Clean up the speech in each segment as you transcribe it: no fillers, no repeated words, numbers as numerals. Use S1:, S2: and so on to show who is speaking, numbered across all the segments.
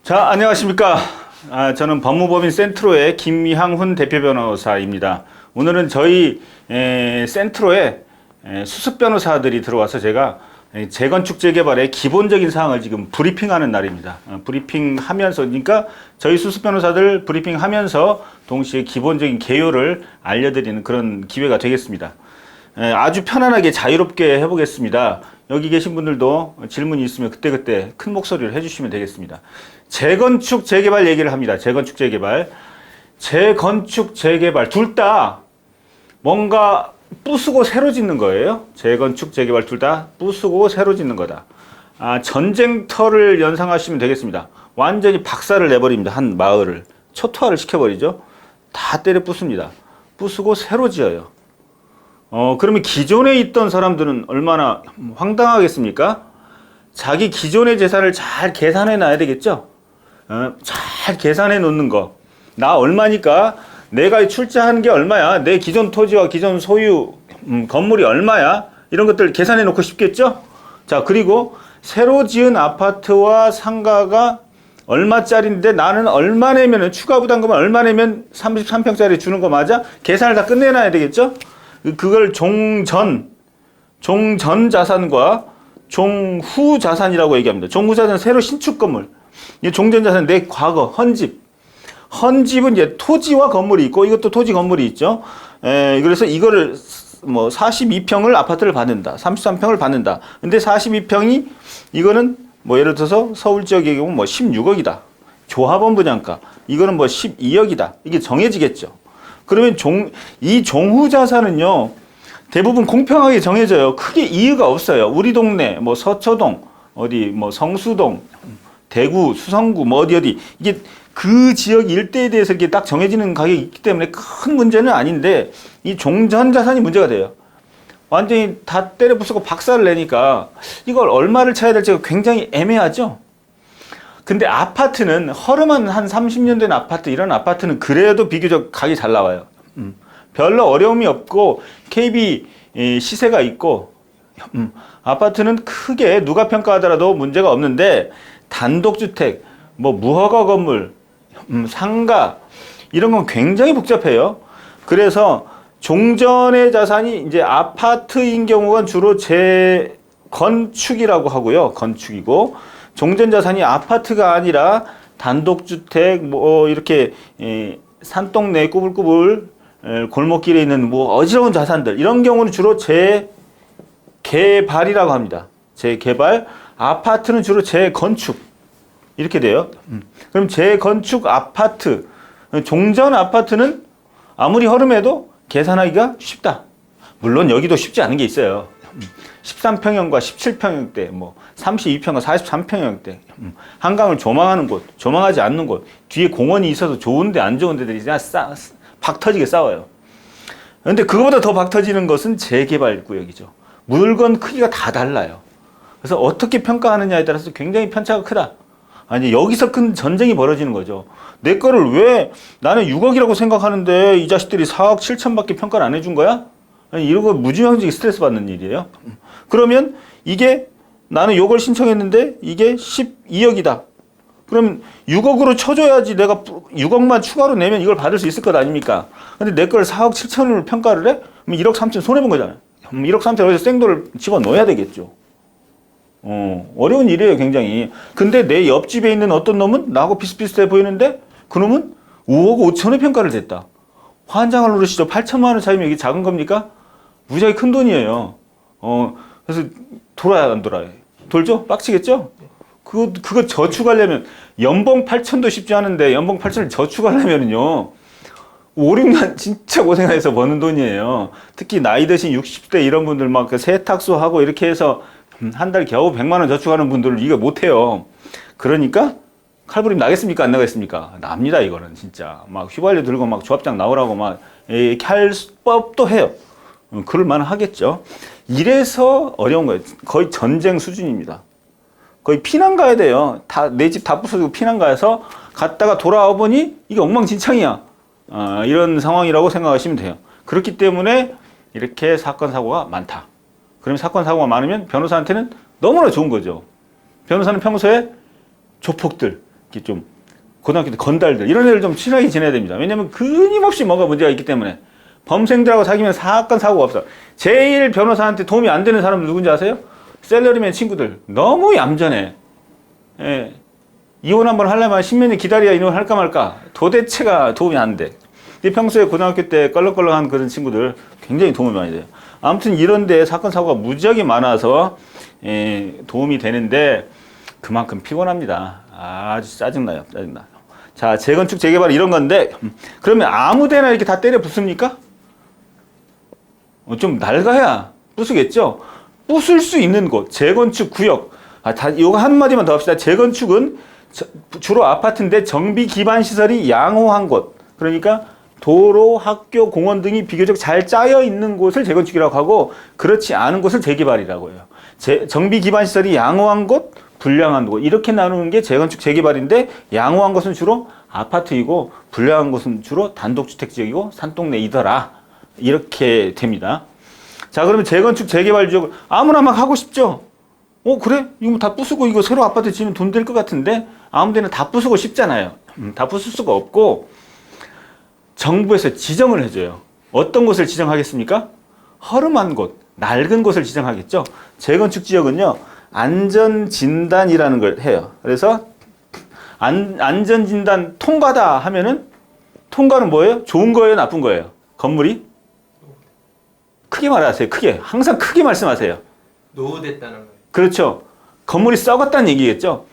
S1: 자, 안녕하십니까. 저는 법무법인 센트로의 김향훈 대표 변호사입니다. 오늘은 저희 센트로에 수습 변호사들이 들어와서 제가 재건축 재개발의 기본적인 사항을 지금 브리핑하는 날입니다. 브리핑하면서, 그러니까 저희 수습 변호사들 브리핑하면서 동시에 기본적인 개요를 알려드리는 그런 기회가 되겠습니다. 아주 편안하게 자유롭게 해보겠습니다. 여기 계신 분들도 질문이 있으면 그때그때 큰 목소리를 해주시면 되겠습니다. 재건축, 재개발 얘기를 합니다. 재건축, 재개발. 재건축, 재개발. 둘 다 뭔가 부수고 새로 짓는 거예요. 재건축, 재개발 둘 다 부수고 새로 짓는 거다. 전쟁터를 연상하시면 되겠습니다. 완전히 박살을 내버립니다. 한 마을을. 초토화를 시켜버리죠. 다 때려 부숩니다. 부수고 새로 지어요. 그러면 기존에 있던 사람들은 얼마나 황당하겠습니까? 자기 기존의 재산을 잘 계산해 놔야 되겠죠? 잘 계산해 놓는 거. 나 얼마니까? 내가 출자한 게 얼마야? 내 기존 토지와 기존 소유 건물이 얼마야? 이런 것들 계산해 놓고 싶겠죠? 자, 그리고 새로 지은 아파트와 상가가 얼마짜리인데 나는 얼마 내면은 추가 부담금은 얼마 내면 33평짜리 주는 거 맞아? 계산을 다 끝내놔야 되겠죠? 그걸 종전 자산과 종후 자산이라고 얘기합니다. 종후 자산은 새로 신축 건물. 종전 자산은 내 과거, 헌집은 이제 토지와 건물이 있고 이것도 토지 건물이 있죠. 그래서 이거를 뭐 42평을 아파트를 받는다. 33평을 받는다. 근데 42평이 이거는 뭐 예를 들어서 서울 지역의 경우 뭐 16억이다. 조합원 분양가. 이거는 뭐 12억이다. 이게 정해지겠죠. 그러면 이 종후 자산은요, 대부분 공평하게 정해져요. 크게 이유가 없어요. 우리 동네, 뭐 서초동, 어디, 뭐 성수동, 대구, 수성구, 뭐 어디, 이게 그 지역 일대에 대해서 이렇게 딱 정해지는 가격이 있기 때문에 큰 문제는 아닌데, 이 종전 자산이 문제가 돼요. 완전히 다 때려 부수고 박살을 내니까 이걸 얼마를 쳐야 될지가 굉장히 애매하죠? 근데 아파트는 허름한 한 30년 된 아파트, 이런 아파트는 그래도 비교적 가격이 잘 나와요. 별로 어려움이 없고 KB 시세가 있고 아파트는 크게 누가 평가하더라도 문제가 없는데 단독주택, 뭐 무허가 건물, 상가 이런 건 굉장히 복잡해요. 그래서 종전의 자산이 이제 아파트인 경우는 주로 재건축이라고 하고요. 건축이고 종전 자산이 아파트가 아니라 단독주택, 뭐, 이렇게, 산동네 꾸불꾸불, 골목길에 있는 뭐, 어지러운 자산들, 이런 경우는 주로 재개발이라고 합니다. 재개발. 아파트는 주로 재건축. 이렇게 돼요. 그럼 재건축 아파트, 종전 아파트는 아무리 허름해도 계산하기가 쉽다. 물론 여기도 쉽지 않은 게 있어요. 13평형과 17평형대, 뭐 32평과 43평형대, 한강을 조망하는 곳, 조망하지 않는 곳, 뒤에 공원이 있어서 좋은데 안 좋은 데들이 그냥 박 터지게 싸워요. 그런데 그거보다 더 박 터지는 것은 재개발 구역이죠. 물건 크기가 다 달라요. 그래서 어떻게 평가하느냐에 따라서 굉장히 편차가 크다. 아니, 여기서 큰 전쟁이 벌어지는 거죠. 내 거를 왜 나는 6억이라고 생각하는데 이 자식들이 4억 7천밖에 평가를 안 해준 거야? 아니, 이런 거 무지막지하게 스트레스 받는 일이에요. 그러면 이게 나는 요걸 신청했는데 이게 12억이다. 그럼 6억으로 쳐줘야지 내가 6억만 추가로 내면 이걸 받을 수 있을 것 아닙니까? 근데 내 걸 4억 7천으로 평가를 해? 그럼 1억 3천 손해본 거잖아요. 1억 3천 어디서 생도를 집어넣어야 되겠죠. 어려운 일이에요, 굉장히. 근데 내 옆집에 있는 어떤 놈은 나하고 비슷비슷해 보이는데 그 놈은 5억 5천에 평가를 됐다. 환장을 누르시죠. 8천만 원 차이면 이게 작은 겁니까? 무지하게 큰 돈이에요. 그래서 돌아야 안 돌아요? 돌죠? 빡치겠죠? 그거 저축하려면 연봉 8천도 쉽지 않은데 연봉 8천을 저축하려면요 5, 6년 진짜 고생해서 버는 돈이에요. 특히 나이 드신 60대 이런 분들 막 그 세탁소 하고 이렇게 해서 한 달 겨우 100만 원 저축하는 분들은 이거 못해요. 그러니까 칼부림 나겠습니까? 안 나겠습니까? 납니다, 이거는 진짜. 막 휘발유 들고 막 조합장 나오라고 막 이렇게 할 법도 해요. 그럴만 하겠죠. 이래서 어려운 거예요. 거의 전쟁 수준입니다. 거의 피난 가야 돼요. 내 집 다 부수고 피난 가서 갔다가 돌아와 보니 이게 엉망진창이야. 이런 상황이라고 생각하시면 돼요. 그렇기 때문에 이렇게 사건 사고가 많다. 그럼 사건 사고가 많으면 변호사한테는 너무나 좋은 거죠. 변호사는 평소에 조폭들, 이렇게 좀 고등학교 때 건달들 이런 애들 좀 친하게 지내야 됩니다. 왜냐면 끊임없이 뭔가 문제가 있기 때문에 범생들하고 사귀면 사건 사고가 없어. 제일 변호사한테 도움이 안 되는 사람들 누군지 아세요? 셀러리맨 친구들. 너무 얌전해. 예. 이혼 한번 하려면 10몇 년 기다려야 이혼 할까 말까. 도대체가 도움이 안 돼. 평소에 고등학교 때 껄렁껄렁한 그런 친구들 굉장히 도움이 많이 돼요. 아무튼 이런데 사건 사고가 무지하게 많아서 도움이 되는데 그만큼 피곤합니다. 아주 짜증나요. 짜증나요. 자, 재건축, 재개발 이런 건데 그러면 아무데나 이렇게 다 때려 붓습니까? 좀 낡아야 부수겠죠? 부술 수 있는 곳, 재건축 구역. 이거 한마디만 더 합시다. 재건축은 주로 아파트인데 정비 기반 시설이 양호한 곳. 그러니까 도로, 학교, 공원 등이 비교적 잘 짜여 있는 곳을 재건축이라고 하고 그렇지 않은 곳을 재개발이라고 해요. 정비 기반 시설이 양호한 곳, 불량한 곳 이렇게 나누는 게 재건축, 재개발인데 양호한 곳은 주로 아파트이고 불량한 곳은 주로 단독주택 지역이고 산동네이더라. 이렇게 됩니다. 자, 그러면 재건축, 재개발 지역을 아무나 막 하고 싶죠? 그래? 이거 뭐 다 부수고 이거 새로 아파트 지으면 돈 될 것 같은데 아무 데나 다 부수고 싶잖아요. 다 부술 수가 없고 정부에서 지정을 해줘요. 어떤 곳을 지정하겠습니까? 허름한 곳, 낡은 곳을 지정하겠죠. 재건축 지역은요, 안전진단이라는 걸 해요. 그래서 안전진단 통과다 하면은 통과는 뭐예요? 좋은 거예요? 나쁜 거예요? 건물이? 크게 말하세요. 크게. 항상 크게 말씀하세요.
S2: 노후됐다는 거예요.
S1: 그렇죠. 건물이 썩었다는 얘기겠죠.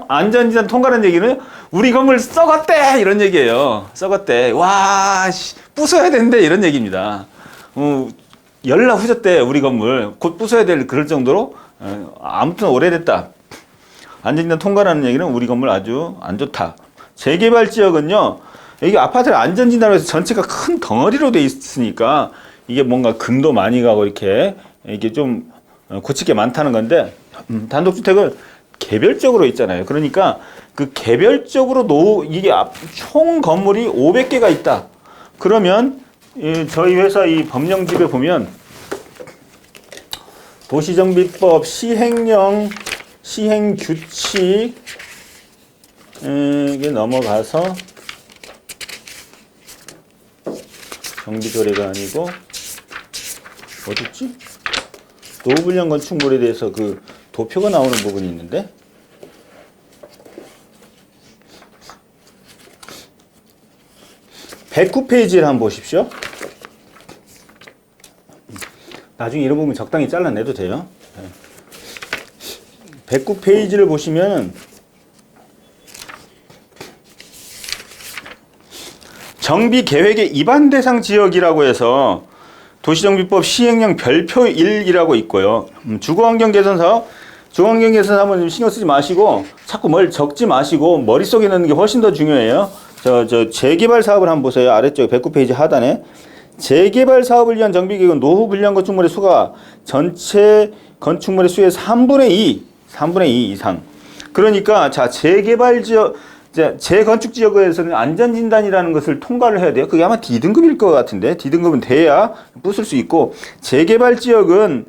S1: 안전진단 통과라는 얘기는 우리 건물 썩었대 이런 얘기예요. 썩었대. 와, 부숴야 되는데 이런 얘기입니다. 열나 후졌대 우리 건물. 곧 부숴야 될 그럴 정도로 아무튼 오래됐다. 안전진단 통과라는 얘기는 우리 건물 아주 안 좋다. 재개발 지역은요. 이게 아파트를 안전진단으로 해서 전체가 큰 덩어리로 돼 있으니까 이게 뭔가 금도 많이 가고 이렇게 좀 고칠 게 많다는 건데 단독주택을 개별적으로 있잖아요. 그러니까 그 개별적으로 이게 총 건물이 500개가 있다. 그러면 저희 회사 이 법령집에 보면 도시정비법 시행령 시행규칙 이게 넘어가서 정비조례가 아니고 어딨지? 노후불량 건축물에 대해서 그 도표가 나오는 부분이 있는데 109페이지를 한번 보십시오. 나중에 이런 부분 적당히 잘라내도 돼요. 109페이지를 보시면 정비계획의 위반 대상 지역이라고 해서 도시정비법 시행령 별표 1이라고 있고요. 주거환경 개선 사업, 주거환경 개선 사업은 좀 신경 쓰지 마시고 자꾸 뭘 적지 마시고 머릿속에 넣는 게 훨씬 더 중요해요. 저 재개발 사업을 한번 보세요. 아래쪽 109페이지 하단에 재개발 사업을 위한 정비계획은 노후 불량 건축물의 수가 전체 건축물의 수의 3분의 2 이상. 그러니까 자 재개발 지역 재건축 지역에서는 안전진단이라는 것을 통과를 해야 돼요. 그게 아마 D등급일 것 같은데 D등급은 돼야 부술 수 있고 재개발 지역은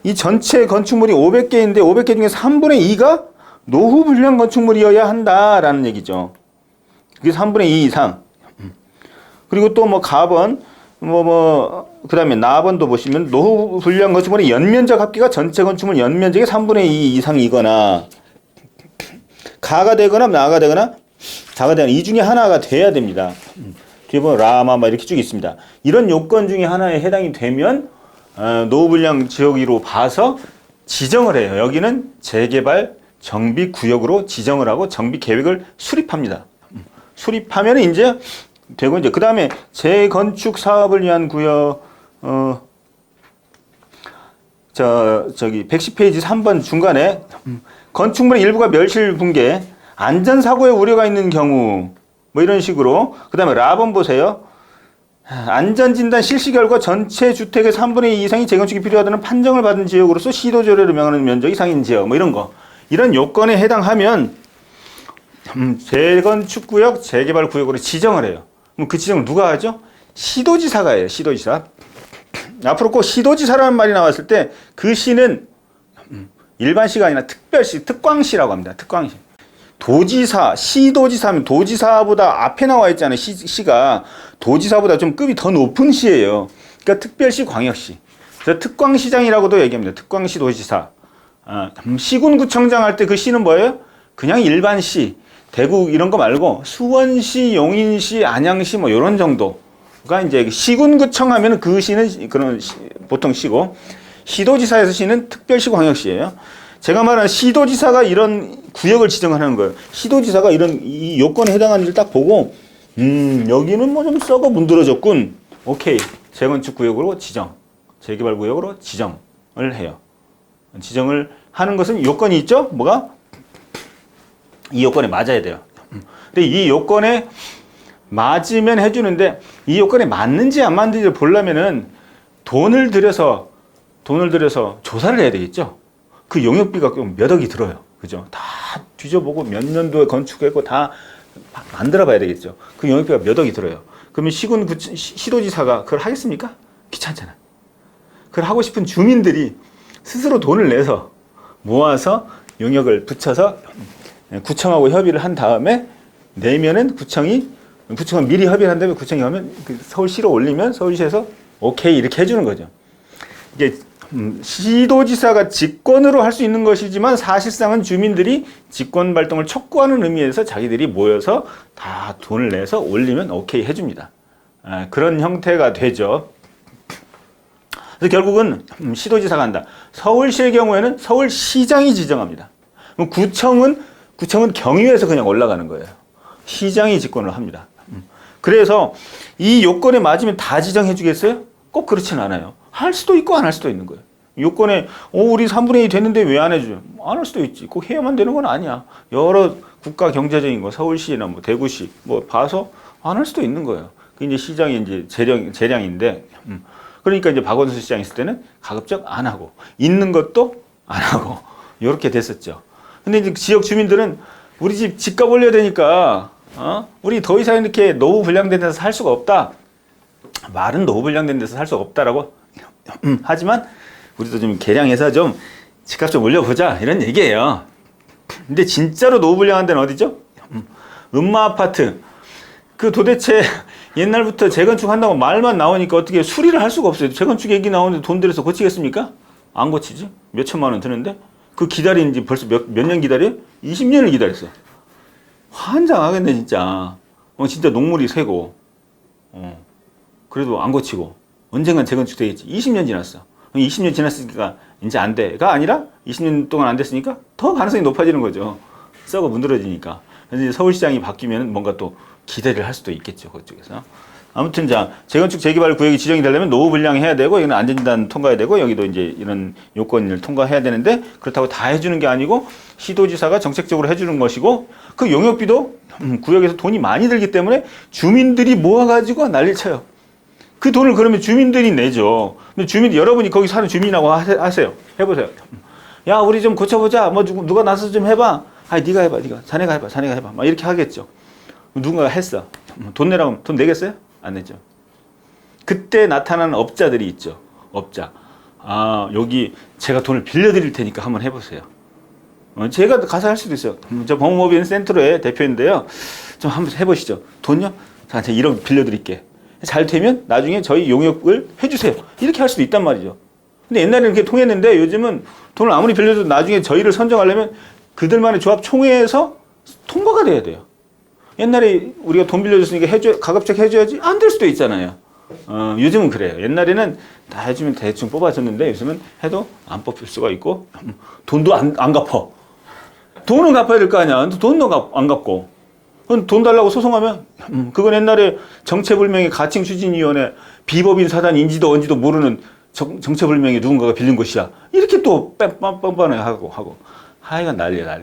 S1: 이 전체 건축물이 500개인데 500개 중에 3분의 2가 노후 불량 건축물이어야 한다라는 얘기죠. 그게 3분의 2 이상. 그리고 또 뭐 가번 그다음에 나번도 보시면 노후 불량 건축물의 연면적 합계가 전체 건축물 연면적의 3분의 2 이상이거나 가가 되거나 나가 되거나 자가 되거나 이 중에 하나가 돼야 됩니다. 뒤에 보면 라마 이렇게 쭉 있습니다. 이런 요건 중에 하나에 해당이 되면 노후불량 지역으로 봐서 지정을 해요. 여기는 재개발 정비구역으로 지정을 하고 정비계획을 수립합니다. 수립하면 이제 되고 이제 그 다음에 재건축 사업을 위한 구역 저기 110페이지 3번 중간에 건축물의 일부가 멸실 붕괴, 안전사고의 우려가 있는 경우 뭐 이런 식으로 그 다음에 라번 보세요. 안전진단 실시 결과 전체 주택의 3분의 2 이상이 재건축이 필요하다는 판정을 받은 지역으로서 시도조례를 명하는 면적 이상인 지역 뭐 이런 거 이런 요건에 해당하면 재건축구역, 재개발구역으로 지정을 해요. 그럼 그 지정을 누가 하죠? 시도지사가 해요. 시도지사. 앞으로 꼭 시도지사라는 말이 나왔을 때 그 시는 일반시가 아니라 특별시, 특광시라고 합니다. 특광시. 도지사, 시도지사면 도지사보다 앞에 나와 있잖아요. 시가 도지사보다 좀 급이 더 높은 시예요. 그러니까 특별시, 광역시. 그래서 특광시장이라고도 얘기합니다. 특광시 도지사. 시군구청장 할 때 그 시는 뭐예요? 그냥 일반 시. 대구 이런 거 말고 수원시, 용인시, 안양시 뭐 이런 정도가 이제 시군구청 하면은 그 시는 그런 보통 시고, 시도지사에서 시는 특별시, 광역시예요. 제가 말한 시도지사가 이런 구역을 지정하는 거예요. 시도지사가 이런 이 요건에 해당하는 걸 딱 보고, 여기는 뭐 좀 썩어 문드러졌군. 오케이. 재건축 구역으로 지정, 재개발 구역으로 지정을 해요. 지정을 하는 것은 요건이 있죠? 뭐가? 이 요건에 맞아야 돼요. 근데 이 요건에 맞으면 해주는데, 이 요건에 맞는지 안 맞는지를 보려면은 돈을 들여서 조사를 해야 되겠죠? 그 용역비가 몇 억이 들어요. 그죠? 다 뒤져보고 몇 년도에 건축했고 다 만들어 봐야 되겠죠. 그 용역비가 몇 억이 들어요. 그러면 시도지사가 그걸 하겠습니까? 귀찮잖아. 그걸 하고 싶은 주민들이 스스로 돈을 내서 모아서 용역을 붙여서 구청하고 협의를 한 다음에 내면은 구청은 미리 협의를 한 다음에 구청이 하면 서울시로 올리면 서울시에서 오케이 이렇게 해주는 거죠. 이게 시도지사가 직권으로 할 수 있는 것이지만 사실상은 주민들이 직권 발동을 촉구하는 의미에서 자기들이 모여서 다 돈을 내서 올리면 오케이 해줍니다. 그런 형태가 되죠. 그래서 결국은 시도지사가 한다. 서울시의 경우에는 서울시장이 지정합니다. 그럼 구청은 경유해서 그냥 올라가는 거예요. 시장이 직권을 합니다. 그래서 이 요건에 맞으면 다 지정해 주겠어요? 꼭 그렇진 않아요. 할 수도 있고 안 할 수도 있는 거예요. 요건에 우리 3분의 2 됐는데 왜 안 해줘요? 안 할 수도 있지. 꼭 해야만 되는 건 아니야. 여러 국가 경제적인 거, 서울시나 뭐 대구시 뭐 봐서 안 할 수도 있는 거예요. 그 이제 시장이 이제 재량인데, 그러니까 이제 박원순 시장 있을 때는 가급적 안 하고 있는 것도 안 하고 이렇게 됐었죠. 근데 이제 지역 주민들은 우리 집 집값 올려야 되니까 우리 더 이상 이렇게 노후 불량된 데서 살 수가 없다. 말은 노후 불량된 데서 살 수가 없다라고 하지만 우리도 좀 개량해서 좀 집값 좀 올려보자 이런 얘기예요. 근데 진짜로 노후 불량한 데는 어디죠? 음마 아파트. 그 도대체 옛날부터 재건축 한다고 말만 나오니까 어떻게 수리를 할 수가 없어요. 재건축 얘기 나오는데 돈 들여서 고치겠습니까? 안 고치지? 몇 천만 원 드는데 그 기다린 지 벌써 몇 년 기다려요? 20년을 기다렸어. 환장하겠네 진짜. 진짜 녹물이 새고 그래도 안 고치고 언젠간 재건축 되겠지. 20년 지났어. 20년 지났으니까 이제 안 돼가 아니라 20년 동안 안 됐으니까 더 가능성이 높아지는 거죠. 썩어 문드러지니까. 그래서 이제 서울시장이 바뀌면 뭔가 또 기대를 할 수도 있겠죠. 그쪽에서. 아무튼 자, 재건축 재개발 구역이 지정이 되려면 노후 불량해야 되고 여기는 안전진단 통과해야 되고 여기도 이제 이런 요건을 통과해야 되는데 그렇다고 다 해주는 게 아니고 시도지사가 정책적으로 해주는 것이고 그 용역비도 구역에서 돈이 많이 들기 때문에 주민들이 모아가지고 난리를 쳐요. 그 돈을 그러면 주민들이 내죠. 근데 여러분이 거기 사는 주민하고 하세요. 해보세요. 야, 우리 좀 고쳐보자. 뭐 누가 나서서 좀 해봐. 네가 해봐. 자네가 해봐. 막 이렇게 하겠죠. 누군가가 했어. 돈 내라고 하면 돈 내겠어요? 안 내죠. 그때 나타나는 업자들이 있죠. 업자. 여기 제가 돈을 빌려드릴 테니까 한번 해보세요. 제가 가서 할 수도 있어요. 저 범호비엔 센트로의 대표인데요. 좀 한번 해보시죠. 돈요? 자, 제가 1억 빌려드릴게. 잘 되면 나중에 저희 용역을 해주세요. 이렇게 할 수도 있단 말이죠. 근데 옛날에는 그렇게 통했는데 요즘은 돈을 아무리 빌려줘도 나중에 저희를 선정하려면 그들만의 조합 총회에서 통과가 돼야 돼요. 옛날에 우리가 돈 빌려줬으니까 가급적 해줘야지 안 될 수도 있잖아요. 요즘은 그래요. 옛날에는 다 해주면 대충 뽑아줬는데 요즘은 해도 안 뽑힐 수가 있고 돈도 안 갚아. 돈은 갚아야 될 거 아니야. 돈도 안 갚고. 돈 달라고 소송하면 그건 옛날에 정체불명의 가칭추진위원회 비법인 사단 인지도 언지도 모르는 정체불명의 누군가가 빌린 것이야. 이렇게 또 뻔뻔하게 하고 하여간 난리야.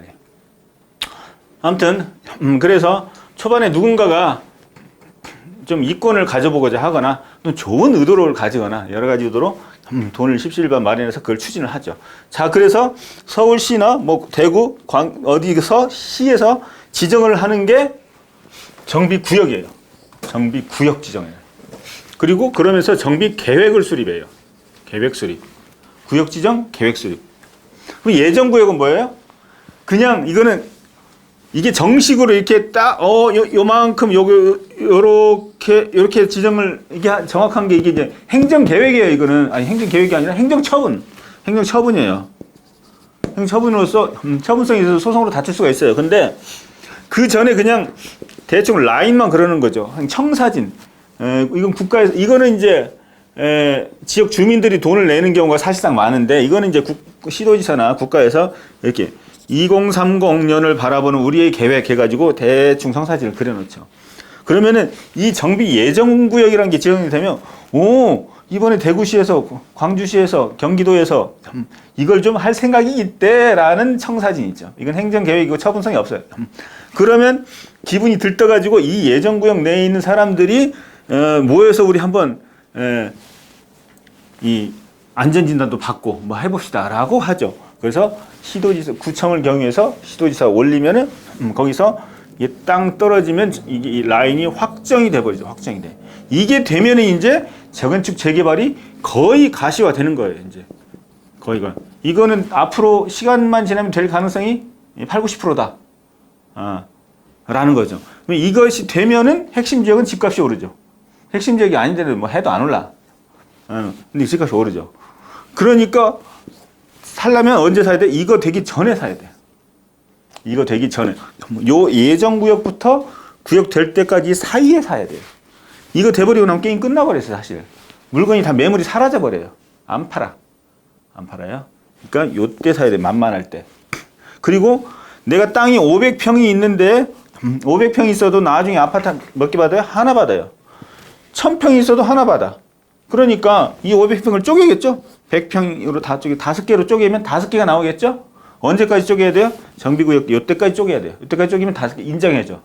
S1: 아무튼 그래서 초반에 누군가가 좀 이권을 가져보고자 하거나 또 좋은 의도를 가지거나 여러 가지 의도로 돈을 십시일반 마련해서 그걸 추진을 하죠. 자, 그래서 서울시나 뭐 대구, 어디서 시에서 지정을 하는 게 정비구역이에요. 정비구역 지정이에요. 그리고 그러면서 정비계획을 수립해요. 계획 수립. 구역 지정, 계획 수립. 그럼 예정구역은 뭐예요? 그냥 이거는 이게 정식으로 이렇게 딱, 요만큼, 요렇게 지정을, 이게 정확한 게 이게 이제 행정계획이에요, 이거는. 아니, 행정계획이 아니라 행정처분. 행정처분이에요. 행정처분으로서, 처분성이 있어서 소송으로 다툴 수가 있어요. 근데 그 전에 그냥 대충 라인만 그러는 거죠. 청사진. 이건 국가에서, 이거는 이제, 지역 주민들이 돈을 내는 경우가 사실상 많은데, 이거는 이제 시도지사나 국가에서 이렇게 2030년을 바라보는 우리의 계획 해가지고 대충 청사진을 그려놓죠. 그러면은 이 정비 예정구역이라는 게 지정이 되면, 이번에 대구시에서, 광주시에서, 경기도에서 이걸 좀 할 생각이 있대라는 청사진이 있죠. 이건 행정계획이고 처분성이 없어요. 그러면 기분이 들떠가지고 이 예정구역 내에 있는 사람들이 모여서 우리 한번 이 안전진단도 받고 뭐 해봅시다라고 하죠. 그래서 시도지사, 구청을 경유해서 시도지사가 올리면은 거기서 이게 땅 떨어지면 이게 이 라인이 확정이 돼버리죠. 확정이 돼. 이게 되면은 이제 재건축 재개발이 거의 가시화되는 거예요. 이제 거의가. 이거는 앞으로 시간만 지나면 될 가능성이 8, 90%다. 라는 거죠. 이것이 되면은 핵심 지역은 집값이 오르죠. 핵심 지역이 아닌데도 뭐 해도 안 올라. 근데 집값이 오르죠. 그러니까 살려면 언제 사야 돼? 이거 되기 전에 사야 돼. 이거 되기 전에. 요 예정구역부터 구역 될 때까지 사이에 사야 돼요. 이거 돼버리고 나면 게임 끝나버렸어요, 사실. 물건이 다 매물이 사라져버려요. 안 팔아. 안 팔아요. 그러니까 요때 사야 돼, 만만할 때. 그리고 내가 땅이 500평이 있는데 500평이 있어도 나중에 아파트 몇 개 받아요? 하나 받아요. 1000평이 있어도 하나 받아. 그러니까 이 500평을 쪼개겠죠? 100평으로 다 쪼개, 5개로 쪼개면 5개가 나오겠죠? 언제까지 쪼개야 돼요? 정비구역 요때까지 쪼개야 돼요. 요때까지 쪼개면 5개 인정해줘.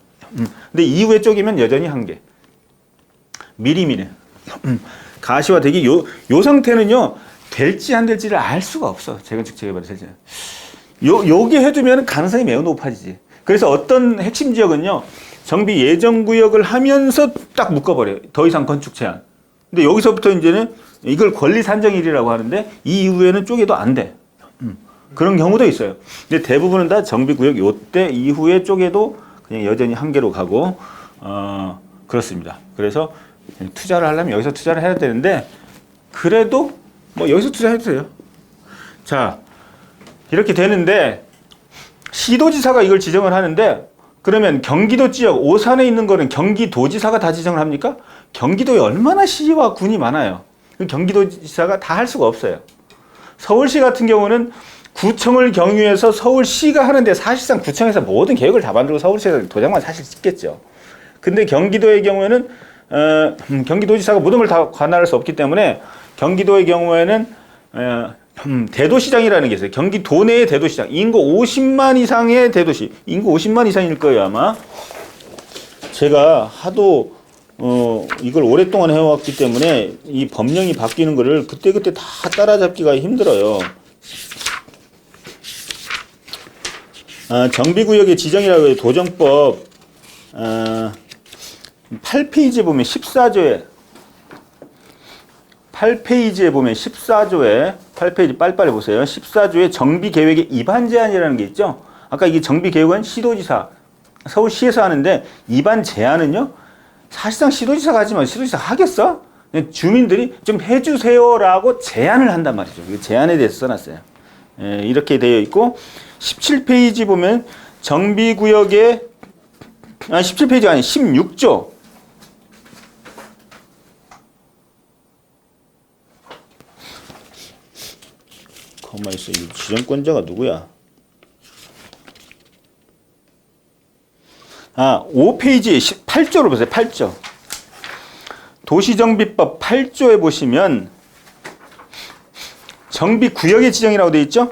S1: 근데 이후에 쪼개면 여전히 1개. 미리미리. 가시화되기 요 상태는요, 될지 안 될지를 알 수가 없어. 재건축 재개발이 될지. 요게 해두면 가능성이 매우 높아지지. 그래서 어떤 핵심 지역은요, 정비 예정구역을 하면서 딱 묶어버려요. 더 이상 건축 제한. 근데 여기서부터 이제는 이걸 권리산정일이라고 하는데 이 이후에는 쪼개도 안 돼. 그런 경우도 있어요. 근데 대부분은 다 정비구역 요때 이후에 쪼개도 그냥 여전히 1개로 가고, 그렇습니다. 그래서 투자를 하려면 여기서 투자를 해야 되는데, 그래도 뭐 여기서 투자해도 돼요. 자, 이렇게 되는데, 시도지사가 이걸 지정을 하는데, 그러면 경기도 지역, 오산에 있는 거는 경기도지사가 다 지정을 합니까? 경기도에 얼마나 시와 군이 많아요. 경기도지사가 다 할 수가 없어요. 서울시 같은 경우는 구청을 경유해서 서울시가 하는데, 사실상 구청에서 모든 계획을 다 만들고 서울시에서 도장만 사실 찍겠죠. 근데 경기도의 경우에는 경기도지사가 모든 걸 다 관할할 수 없기 때문에 경기도의 경우에는 대도시장이라는 게 있어요. 경기도 내의 대도시장. 인구 50만 이상의 대도시. 인구 50만 이상일 거예요, 아마. 제가 하도 이걸 오랫동안 해왔기 때문에 이 법령이 바뀌는 거를 그때그때 다 따라잡기가 힘들어요. 정비구역의 지정이라고 해요. 도정법 8페이지에 보면 14조에 8페이지에 보면 14조에 8페이지 빨리빨리 보세요. 14조에 정비계획의 입안 제한이라는 게 있죠. 아까 이게 정비계획은 시도지사, 서울시에서 하는데 입안 제한은요, 사실상 시도지사가 하지만 시도지사 하겠어? 주민들이 좀 해주세요라고 제안을 한단 말이죠. 그 제안에 대해서 써놨어요. 이렇게 되어 있고, 17페이지 보면 정비구역의 17페이지 아니 16조 가만히 있어. 이 지정권자가 누구야? 5페이지 8조로 보세요. 8조. 도시정비법 8조에 보시면 정비구역의 지정이라고 되어 있죠?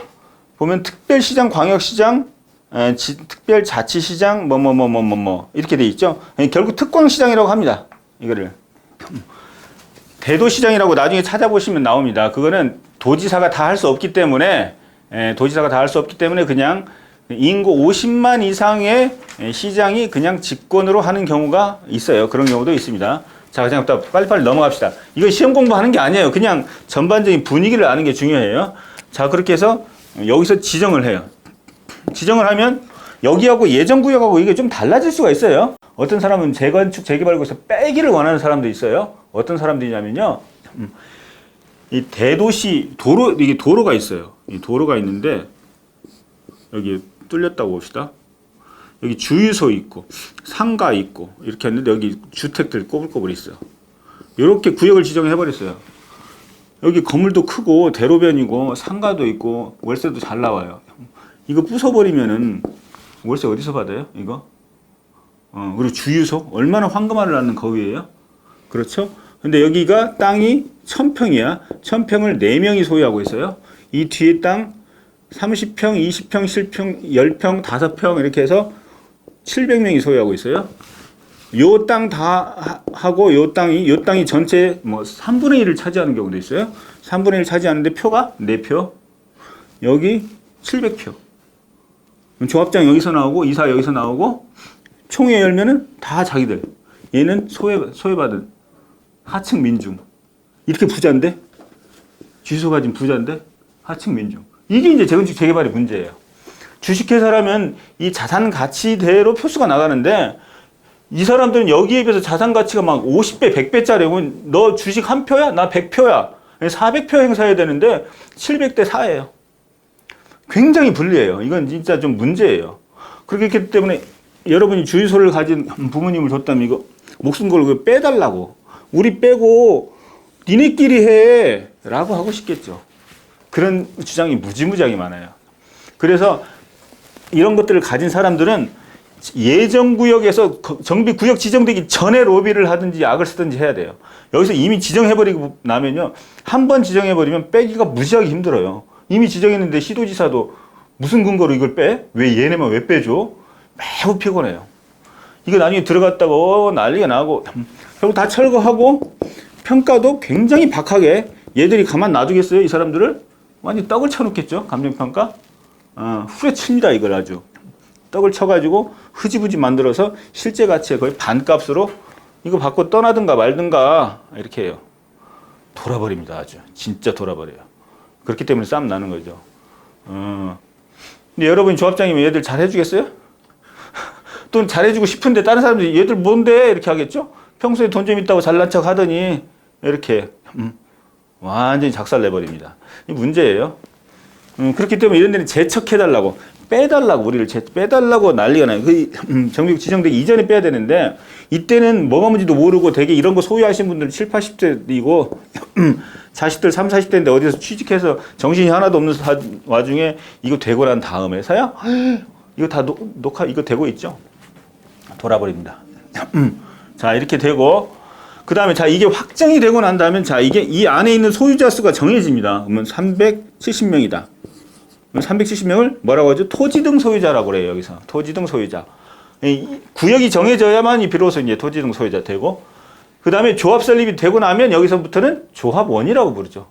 S1: 보면 특별시장, 광역시장, 특별자치시장, 이렇게 되어 있죠? 결국 특광시장이라고 합니다. 이거를. 대도시장이라고 나중에 찾아보시면 나옵니다. 그거는 도지사가 다 할 수 없기 때문에, 그냥 인구 50만 이상의 시장이 그냥 직권으로 하는 경우가 있어요. 그런 경우도 있습니다. 자, 그냥 또 빨리빨리 넘어갑시다. 이거 시험 공부하는 게 아니에요. 그냥 전반적인 분위기를 아는 게 중요해요. 자, 그렇게 해서 여기서 지정을 해요. 지정을 하면 여기하고 예정구역하고 이게 좀 달라질 수가 있어요. 어떤 사람은 재건축, 재개발구에서 빼기를 원하는 사람도 있어요. 어떤 사람들이냐면요. 이 대도시 도로, 이게 도로가 있어요. 이 도로가 있는데 여기 뚫렸다고 봅시다. 여기 주유소 있고 상가 있고 이렇게 했는데 여기 주택들 꼬불꼬불 있어요. 이렇게 구역을 지정해 버렸어요. 여기 건물도 크고 대로변이고 상가도 있고 월세도 잘 나와요. 이거 부숴버리면은 월세 어디서 받아요? 이거? 그리고 주유소 얼마나 황금알을 낳는 거위예요? 그렇죠? 근데 여기가 땅이 1000평이야. 1000평을 4명이 소유하고 있어요. 이 뒤에 땅 30평, 20평, 7평, 10평, 5평 이렇게 해서 700명이 소유하고 있어요. 요 땅 다 하고 요 땅이 전체 뭐 3분의 1을 차지하는 경우도 있어요. 3분의 1 차지하는데 표가 4표. 여기 700표. 조합장 여기서 나오고 이사 여기서 나오고 총회 열면은 다 자기들. 얘는 소외받은 하층 민중. 이렇게 부자인데 주소 가진 부자인데 하층 민중. 이게 이제 재건축 재개발의 문제예요. 주식회사라면 이 자산 가치대로 표수가 나가는데 이 사람들은 여기에 비해서 자산 가치가 막 50배, 100배짜리고 너 주식 한 표야? 나 100표야. 400표 행사해야 되는데 700대 4예요. 굉장히 불리해요. 이건 진짜 좀 문제예요. 그렇기 때문에 여러분이 주유소를 가진 부모님을 줬다면 이거 목숨 걸고 빼달라고. 우리 빼고 니네끼리 해 라고 하고 싶겠죠. 그런 주장이 무지무지하게 많아요. 그래서 이런 것들을 가진 사람들은 예정구역에서 정비구역 지정되기 전에 로비를 하든지 약을 쓰든지 해야 돼요. 여기서 이미 지정해버리고 나면요. 한 번 지정해버리면 빼기가 무지하게 힘들어요. 이미 지정했는데 시도지사도 무슨 근거로 이걸 빼? 왜 얘네만 왜 빼줘? 매우 피곤해요. 이거 나중에 들어갔다고 난리가 나고 결국 다 철거하고 평가도 굉장히 박하게 얘들이 가만 놔두겠어요? 이 사람들을? 완전 떡을 쳐놓겠죠? 감정평가? 후려칩니다. 이걸 아주. 떡을 쳐가지고 흐지부지 만들어서 실제 가치의 거의 반값으로 이거 받고 떠나든가 말든가 이렇게 해요. 돌아버립니다. 아주. 진짜 돌아버려요. 그렇기 때문에 싸움 나는 거죠. 근데 여러분이 조합장이면 얘들 잘 해주겠어요? 또는 잘해주고 싶은데 다른 사람들이 얘들 뭔데? 이렇게 하겠죠? 평소에 돈 좀 있다고 잘난 척 하더니 이렇게 완전히 작살내버립니다. 이 문제예요. 그렇기 때문에 이런 데는 재척해달라고 빼달라고 우리를 빼달라고 난리가 나요. 정비국 지정되기 이전에 빼야 되는데 이때는 뭐가 뭔지도 모르고 되게 이런 거 소유하신 분들 7, 80대이고 자식들 3, 40대인데 어디서 취직해서 정신이 하나도 없는 와중에 이거 되고 난 다음에서야 이거 다 녹화 이거 되고 있죠. 돌아버립니다. 자 이렇게 되고 그 다음에 자 이게 확정이 되고 난 다음에 자 이게 이 안에 있는 소유자 수가 정해집니다. 그러면 370명이다. 370명을 뭐라고 하죠? 토지 등 소유자라고 그래요. 여기서 토지 등 소유자. 구역이 정해져야만이 비로소 이제 토지 등 소유자 되고 그 다음에 조합 설립이 되고 나면 여기서부터는 조합원이라고 부르죠.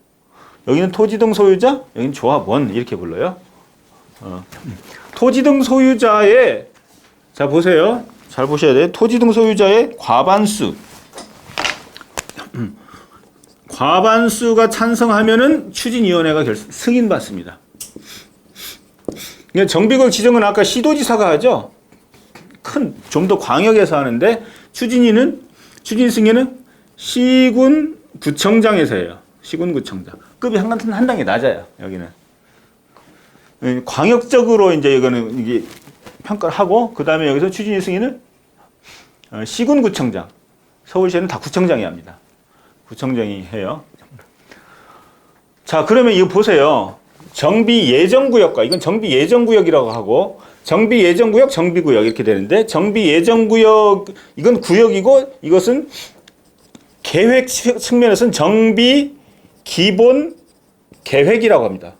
S1: 여기는 토지 등 소유자, 여기는 조합원 이렇게 불러요. 토지 등 소유자의 자 보세요. 잘 보셔야 돼요. 토지 등 소유자의 과반수. 과반수가 찬성하면은 추진위원회가 승인받습니다. 정비구역 지정은 아까 시도지사가 하죠. 좀 더 광역에서 하는데 추진 승인은 시군구청장에서 해요. 시군구청장. 급이 한 단계 낮아요. 여기는. 광역적으로 이제 이거는 이게 평가를 하고 그 다음에 여기서 추진 승인은 시군구청장. 서울시에는 다 구청장이 합니다. 구청장이 해요. 자, 그러면 이거 보세요. 정비 예정구역과 이건 정비 예정구역이라고 하고 정비 예정구역, 정비구역 이렇게 되는데 정비 예정구역 이건 구역이고 이것은 계획 측면에서는 정비 기본 계획이라고 합니다.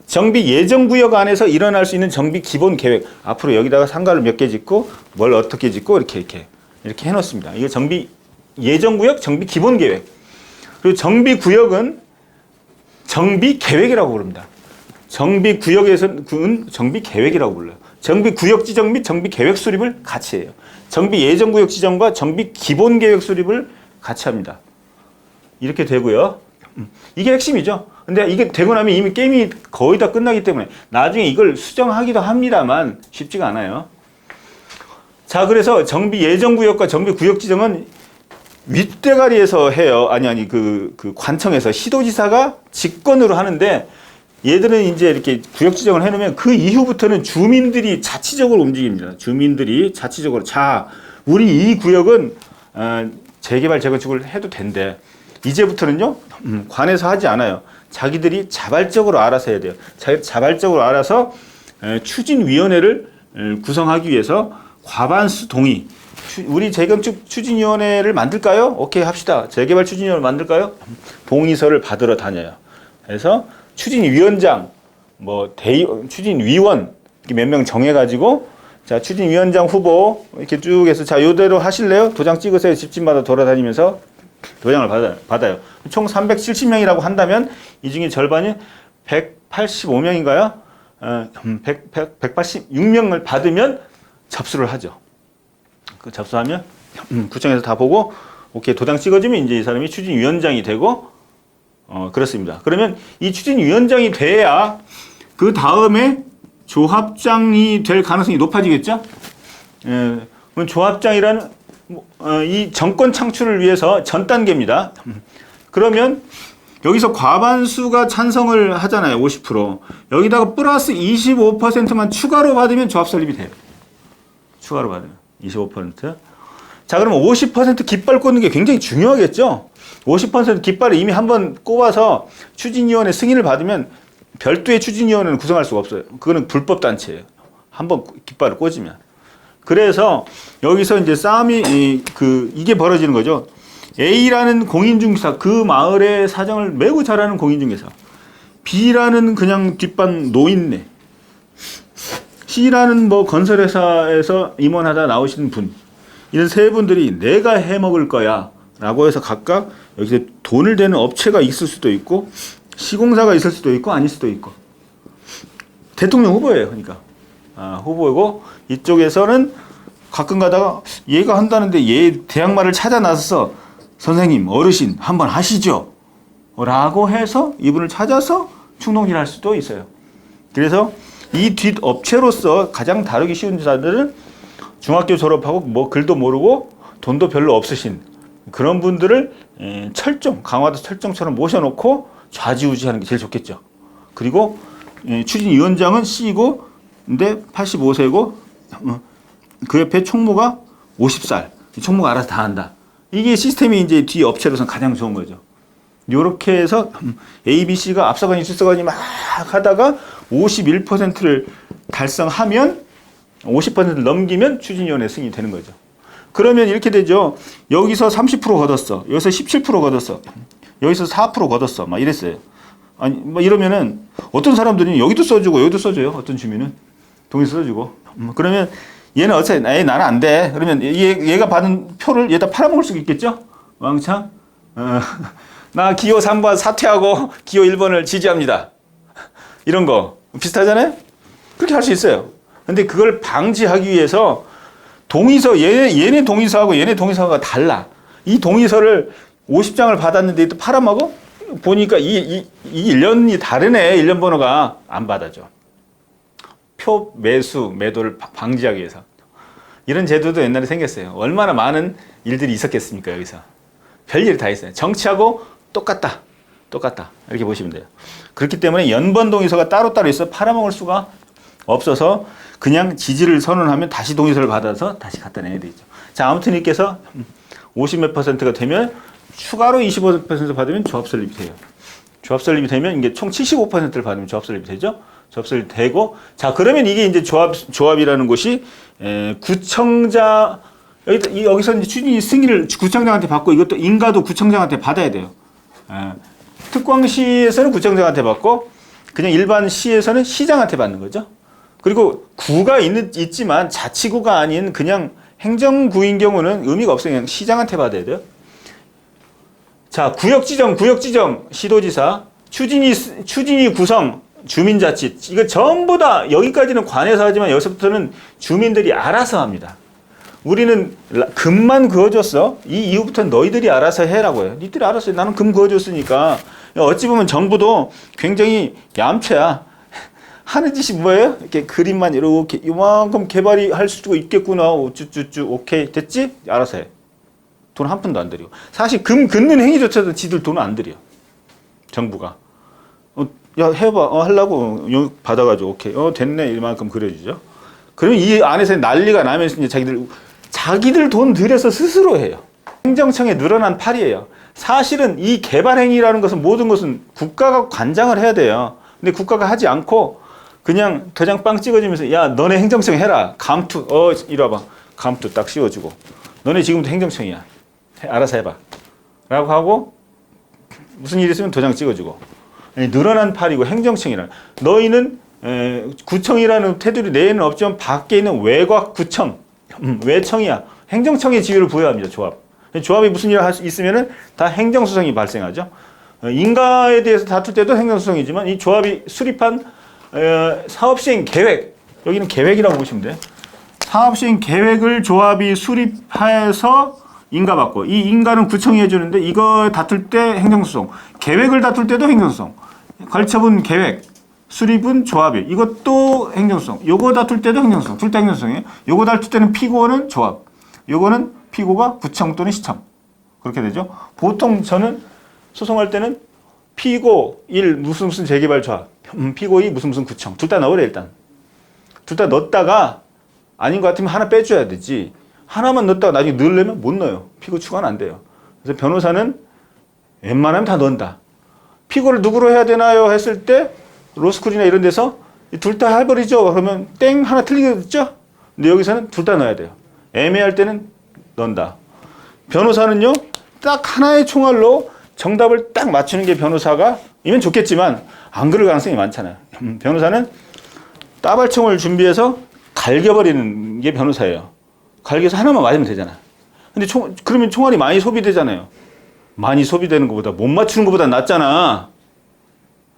S1: 정비 예정구역 안에서 일어날 수 있는 정비 기본 계획. 앞으로 여기다가 상가를 몇 개 짓고 뭘 어떻게 짓고 이렇게 해놓습니다. 이게 정비 예정구역, 정비 기본 계획. 그리고 정비구역은 정비계획이라고 부릅니다. 정비구역에서는 정비계획이라고 불러요. 정비구역 지정 및 정비계획 수립을 같이 해요. 정비예정구역 지정과 정비기본계획 수립을 같이 합니다. 이렇게 되고요. 이게 핵심이죠. 근데 이게 되고 나면 이미 게임이 거의 다 끝나기 때문에 나중에 이걸 수정하기도 합니다만 쉽지가 않아요. 자, 그래서 정비 예정구역과 정비 구역 지정은 윗대가리에서 해요. 그 관청에서 시도지사가 직권으로 하는데 얘들은 이제 이렇게 구역 지정을 해놓으면 그 이후부터는 주민들이 자치적으로 움직입니다. 주민들이 자치적으로 자, 우리 이 구역은 재개발 재건축을 해도 된대. 이제부터는요 관에서 하지 않아요. 자기들이 자발적으로 알아서 해야 돼요. 자발적으로 알아서 추진위원회를 구성하기 위해서 과반수 동의. 우리 재건축 추진위원회를 만들까요? 오케이 합시다. 재개발 추진위원회 만들까요? 동의서를 받으러 다녀요. 그래서 추진위원장, 추진위원 몇 명 정해가지고 자 추진위원장 후보 이렇게 쭉 해서 자 요대로 하실래요? 도장 찍으세요. 집집마다 돌아다니면서 도장을 받아요. 총 370명이라고 한다면 이 중에 절반이 185명인가요? 186명을 받으면 접수를 하죠. 그 접수하면 구청에서 다 보고 오케이 도장 찍어주면 이제 이 사람이 추진위원장이 되고 그렇습니다. 그러면 이 추진위원장이 돼야 그 다음에 조합장이 될 가능성이 높아지겠죠? 그럼 조합장이라는 이 정권 창출을 위해서 전 단계입니다. 그러면 여기서 과반수가 찬성을 하잖아요. 50%. 여기다가 플러스 25%만 추가로 받으면 조합 설립이 돼요. 추가로 받으면 25%. 자, 그러면 50% 깃발 꽂는 게 굉장히 중요하겠죠? 50% 깃발을 이미 한번 꼽아서 추진위원회 승인을 받으면 별도의 추진위원회는 구성할 수가 없어요. 그거는 불법 단체예요. 한번 깃발을 꽂으면. 그래서 여기서 이제 싸움이 이게 벌어지는 거죠. A라는 공인중개사, 그 마을의 사정을 매우 잘하는 공인중개사. B라는 그냥 뒷반 노인네. C라는 건설회사에서 임원하다 나오시는 분. 이런 세 분들이 내가 해먹을 거야 라고 해서 각각 여기서 돈을 대는 업체가 있을 수도 있고 시공사가 있을 수도 있고 아닐 수도 있고 대통령 후보예요. 그러니까 후보이고 이쪽에서는 가끔 가다가 얘가 한다는데 얘 대항마를 찾아 나서서 선생님 어르신 한번 하시죠 라고 해서 이분을 찾아서 충동질 할 수도 있어요. 그래서 이 뒷업체로서 가장 다루기 쉬운 자들은 중학교 졸업하고 글도 모르고 돈도 별로 없으신 그런 분들을 강화도 철정처럼 모셔놓고 좌지우지하는 게 제일 좋겠죠. 그리고 추진위원장은 C고 근데 85세고 그 옆에 총무가 50살. 총무가 알아서 다 한다. 이게 시스템이 이제 뒤 업체로서는 가장 좋은 거죠. 요렇게 해서 A, B, C가 앞서가니 뒤서가니 막 하다가 51%를 달성하면 50%를 넘기면 추진위원회 승인이 되는 거죠. 그러면 이렇게 되죠. 여기서 30% 걷었어. 여기서 17% 걷었어. 여기서 4% 걷었어. 막 이랬어요. 아니, 이러면은 어떤 사람들은 여기도 써주고 여기도 써줘요. 어떤 주민은. 동의서 써주고. 그러면 얘는 어차피 나는 안 돼. 그러면 얘가 받은 표를 얘다 팔아먹을 수 있겠죠? 왕창. 나 기호 3번 사퇴하고 기호 1번을 지지합니다. 이런 거. 비슷하잖아요? 그렇게 할 수 있어요. 근데 그걸 방지하기 위해서 동의서, 얘네 동의서하고 얘네 동의서가 달라. 이 동의서를 50장을 받았는데 또 팔아먹어? 보니까 이 1년이 다르네. 1년 번호가 안 받아줘. 표 매도를 방지하기 위해서. 이런 제도도 옛날에 생겼어요. 얼마나 많은 일들이 있었겠습니까, 여기서. 별일이 다 있어요. 정치하고 똑같다. 이렇게 보시면 돼요. 그렇기 때문에 연번 동의서가 따로따로 있어 팔아먹을 수가 없어서 그냥 지지를 선언하면 다시 동의서를 받아서 다시 갖다 내야 되죠. 자, 아무튼 이께서 50몇 %가 되면 추가로 25% 받으면 조합 설립이 돼요. 조합 설립이 되면 이게 총 75%를 받으면 조합 설립이 되죠. 조합 설립이 되고, 자, 그러면 이게 이제 조합이라는 곳이 구청장, 여기서 이제 추진위 승인을 구청장한테 받고 이것도 인가도 구청장한테 받아야 돼요. 특광시에서는 구청장한테 받고 그냥 일반 시에서는 시장한테 받는 거죠. 그리고 구가 있지만 자치구가 아닌 그냥 행정구인 경우는 의미가 없어요. 그냥 시장한테 받아야 돼요. 자, 구역지정, 시도지사, 추진위 구성, 주민자치. 이거 전부 다 여기까지는 관에서 하지만 여기서부터는 주민들이 알아서 합니다. 우리는 금만 그어줬어. 이 이후부터는 너희들이 알아서 해라고 해요. 니들이 알아서 해. 나는 금 그어줬으니까. 어찌 보면 정부도 굉장히 얌체야. 하는 짓이 뭐예요? 이렇게 그림만 이렇게 이만큼 개발이 할 수도 있겠구나. 우쭈쭈쭈 오케이 됐지? 알아서 해. 돈 한 푼도 안 들이고. 사실 금 긋는 행위조차도 지들 돈을 안 들여. 정부가. 야 해봐. 하려고 받아가지고 오케이. 됐네. 이만큼 그려주죠. 그러면 이 안에서 난리가 나면서 이제 자기들 돈 들여서 스스로 해요. 행정청에 늘어난 팔이에요. 사실은 이 개발 행위라는 것은 모든 것은 국가가 관장을 해야 돼요. 근데 국가가 하지 않고 그냥 도장 빵 찍어주면서 야 너네 행정청 해라. 감투 이리 와봐. 감투 딱 씌워주고 너네 지금부터 행정청이야. 알아서 해봐. 라고 하고 무슨 일이 있으면 도장 찍어주고 늘어난 팔이고 행정청이라 너희는 구청이라는 테두리 내에는 없지만 밖에 있는 외곽구청 외청이야. 행정청의 지위를 부여합니다. 조합. 조합이 무슨 일을 할 수 있으면은 다 행정소송이 발생하죠. 인가에 대해서 다툴 때도 행정소송이지만 이 조합이 수립한 사업시행 계획, 여기는 계획이라고 보시면 돼요. 사업시행 계획을 조합이 수립해서 인가받고 이 인가는 구청이 해주는데 이거 다툴 때 행정소송, 계획을 다툴 때도 행정소송, 걸쳐본 계획, 수립은 조합이 이것도 행정소송, 요거 다툴 때도 행정소송, 둘 다 행정소송이에요. 요거 다툴 때는 피고는 조합, 요거는 피고가 구청 또는 시청 그렇게 되죠. 보통 저는 소송할 때는 피고 1 무슨 재개발 조합, 피고 2 무슨 구청 둘 다 넣으래. 일단 둘 다 넣었다가 아닌 것 같으면 하나 빼줘야 되지. 하나만 넣었다가 나중에 넣으려면 못 넣어요. 피고 추가는 안 돼요. 그래서 변호사는 웬만하면 다 넣는다. 피고를 누구로 해야 되나요? 했을 때 로스쿨이나 이런 데서 둘 다 해버리죠. 그러면 땡 하나 틀리겠죠? 근데 여기서는 둘 다 넣어야 돼요. 애매할 때는 넣는다. 변호사는요, 딱 하나의 총알로 정답을 딱 맞추는 게 변호사가 이면 좋겠지만 안 그럴 가능성이 많잖아요. 변호사는 따발총을 준비해서 갈겨버리는 게 변호사예요. 갈겨서 하나만 맞으면 되잖아. 근데 그러면 총알이 많이 소비되잖아요. 많이 소비되는 것보다 못 맞추는 것보다 낫잖아.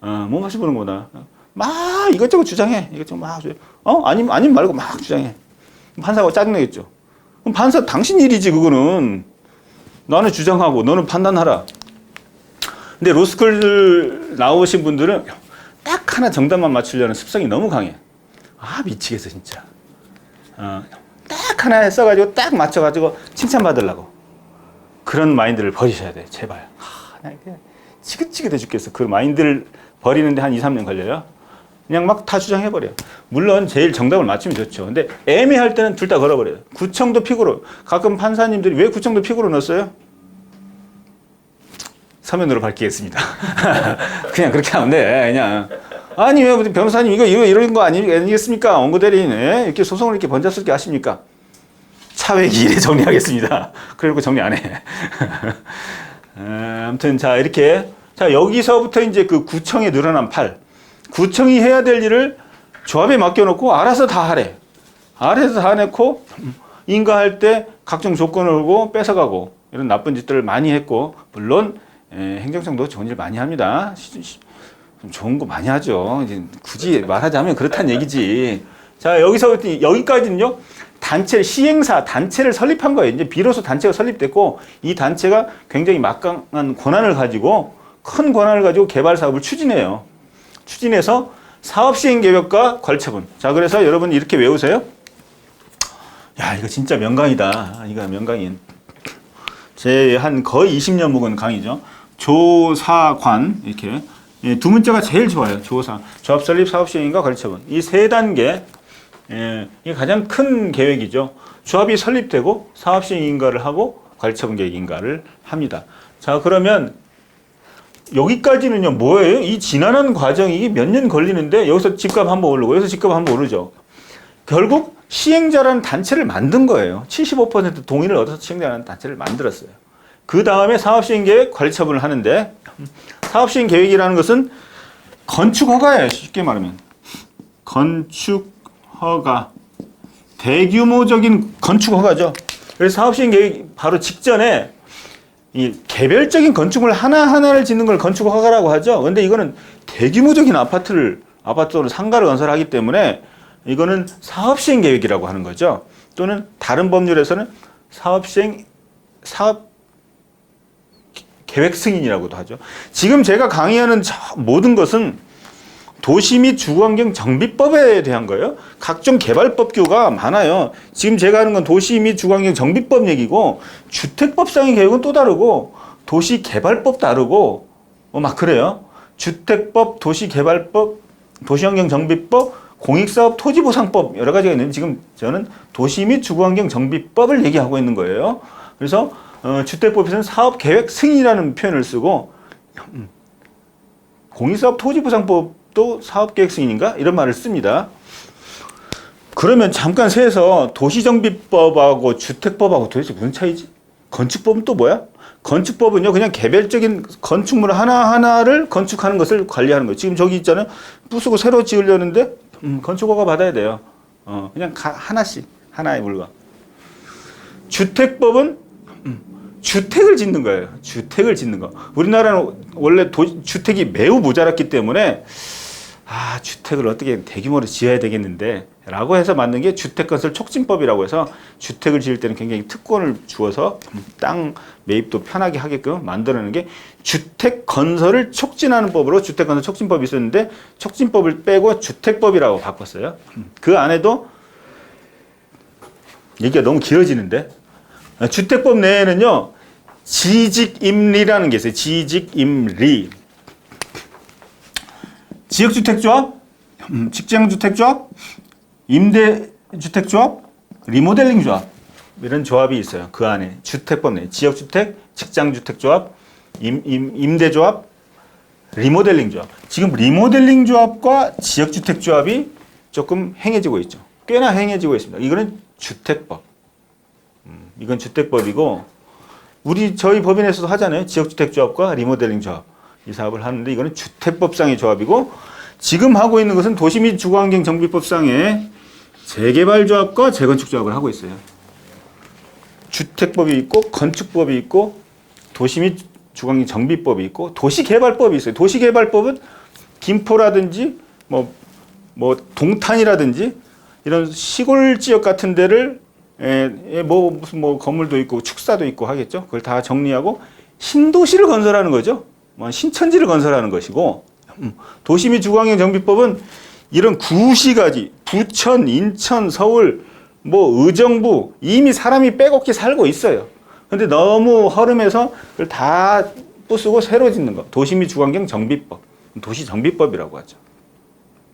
S1: 못 맞춰보는 것보다. 막 이것저것 주장해. 이것저것 막 주장해. 아님 말고 막 주장해. 판사가 짜증내겠죠. 그럼 판사 당신 일이지 그거는. 나는 주장하고 너는 판단하라. 근데 로스쿨 나오신 분들은 딱 하나 정답만 맞추려는 습성이 너무 강해. 미치겠어 진짜. 딱 하나 써가지고 딱 맞춰가지고 칭찬받으려고. 그런 마인드를 버리셔야 돼. 제발. 나 지긋지긋해 죽겠어. 그 마인드를 버리는데 한 2, 3년 걸려요. 그냥 막 다 주장해버려요. 물론 제일 정답을 맞추면 좋죠. 근데 애매할 때는 둘 다 걸어버려요. 구청도 피고로. 가끔 판사님들이 왜 구청도 피고로 넣었어요? 서면으로 밝히겠습니다. 그냥 그렇게 하면 돼. 그냥. 아니 왜 변호사님 이거 이런 거 아니겠습니까? 원고 대리인 이렇게 소송을 이렇게 번잡스럽게 하십니까? 차외기 이래 정리하겠습니다. 그리고 정리 안 해. 아무튼 자 이렇게 자 여기서부터 이제 그 구청에 늘어난 팔. 구청이 해야 될 일을 조합에 맡겨놓고 알아서 다 하래. 알아서 다 해놓고 인가할 때 각종 조건을 걸고 뺏어가고 이런 나쁜 짓들을 많이 했고 물론 행정청도 좋은 일 많이 합니다. 좀 좋은 거 많이 하죠. 이제 굳이 말하자면 그렇다는 얘기지. 자 여기서부터 여기까지는요. 시행사 단체를 설립한 거예요. 이제 비로소 단체가 설립됐고 이 단체가 굉장히 막강한 권한을 가지고 큰 권한을 가지고 개발 사업을 추진해요. 추진해서 사업 시행 계획과 걸쳐본. 자, 그래서 여러분 이렇게 외우세요. 야, 이거 진짜 명강이다. 이거 명강인. 제 한 거의 20년 묵은 강의죠. 조사관 이렇게 두 문자가 제일 좋아요. 조사, 조합 설립, 사업 시행과 걸쳐본. 이 세 단계 이게 가장 큰 계획이죠. 조합이 설립되고 사업 시행 인가를 하고 걸쳐본 계획 인가를 합니다. 자, 그러면 여기까지는요, 뭐예요? 이 지난한 과정이 몇 년 걸리는데, 여기서 집값 한번 오르고, 여기서 집값 한번 오르죠. 결국, 시행자라는 단체를 만든 거예요. 75% 동의를 얻어서 시행자라는 단체를 만들었어요. 그 다음에 사업시행계획 관리처분을 하는데, 사업시행계획이라는 것은 건축허가예요. 쉽게 말하면. 건축허가. 대규모적인 건축허가죠. 그래서 사업시행계획 바로 직전에 이 개별적인 건축물 하나하나를 짓는 걸 건축허가라고 하죠. 근데 이거는 대규모적인 아파트로 상가를 건설하기 때문에 이거는 사업시행계획이라고 하는 거죠. 또는 다른 법률에서는 사업 계획 승인이라고도 하죠. 지금 제가 강의하는 모든 것은 도시 및 주거환경 정비법에 대한 거예요. 각종 개발법규가 많아요. 지금 제가 하는 건 도시 및 주거환경 정비법 얘기고, 주택법상의 계획은 또 다르고, 도시개발법 다르고, 막 그래요. 주택법, 도시개발법, 도시환경 정비법, 공익사업 토지보상법 여러 가지가 있는데, 지금 저는 도시 및 주거환경 정비법을 얘기하고 있는 거예요. 그래서 주택법에서는 사업계획 승인이라는 표현을 쓰고, 공익사업 토지보상법도 사업계획 승인인가? 이런 말을 씁니다. 그러면 잠깐 세서 도시정비법하고 주택법하고 도대체 무슨 차이지? 건축법은 또 뭐야? 건축법은요, 그냥 개별적인 건축물 하나하나를 건축하는 것을 관리하는 거예요. 지금 저기 있잖아요. 부수고 새로 지으려는데, 건축허가 받아야 돼요. 그냥 하나씩, 하나의 물건. 주택법은 주택을 짓는 거예요. 주택을 짓는 거. 우리나라는 원래 주택이 매우 모자랐기 때문에 주택을 어떻게 대규모로 지어야 되겠는데 라고 해서 만든 게 주택건설 촉진법이라고 해서 주택을 지을 때는 굉장히 특권을 주어서 땅 매입도 편하게 하게끔 만들어내는 게 주택건설을 촉진하는 법으로 주택건설 촉진법이 있었는데 촉진법을 빼고 주택법이라고 바꿨어요. 그 안에도 얘기가 너무 길어지는데 주택법 내에는요 지직임리라는 게 있어요. 지직임리. 지역주택조합, 직장주택조합, 임대주택조합, 리모델링조합 이런 조합이 있어요. 그 안에 주택법 내에 지역주택, 직장주택조합, 임대조합, 리모델링조합. 지금 리모델링조합과 지역주택조합이 조금 행해지고 있죠. 꽤나 행해지고 있습니다. 이거는 주택법. 이건 주택법이고 저희 법인에서도 하잖아요. 지역주택조합과 리모델링조합. 이 사업을 하는데 이거는 주택법상의 조합이고 지금 하고 있는 것은 도시 및 주거환경 정비법상의 재개발조합과 재건축조합을 하고 있어요. 주택법이 있고 건축법이 있고 도시 및 주거환경 정비법이 있고 도시개발법이 있어요. 도시개발법은 김포라든지 뭐 동탄이라든지 이런 시골 지역 같은 데를 무슨 건물도 있고 축사도 있고 하겠죠. 그걸 다 정리하고 신도시를 건설하는 거죠. 신천지를 건설하는 것이고 도시 및 주거환경 정비법은 이런 구시가지 부천, 인천, 서울, 의정부 이미 사람이 빼곡히 살고 있어요. 근데 너무 허름해서 그걸 다 부수고 새로 짓는 거. 도시 및 주거환경 정비법, 도시 정비법이라고 하죠.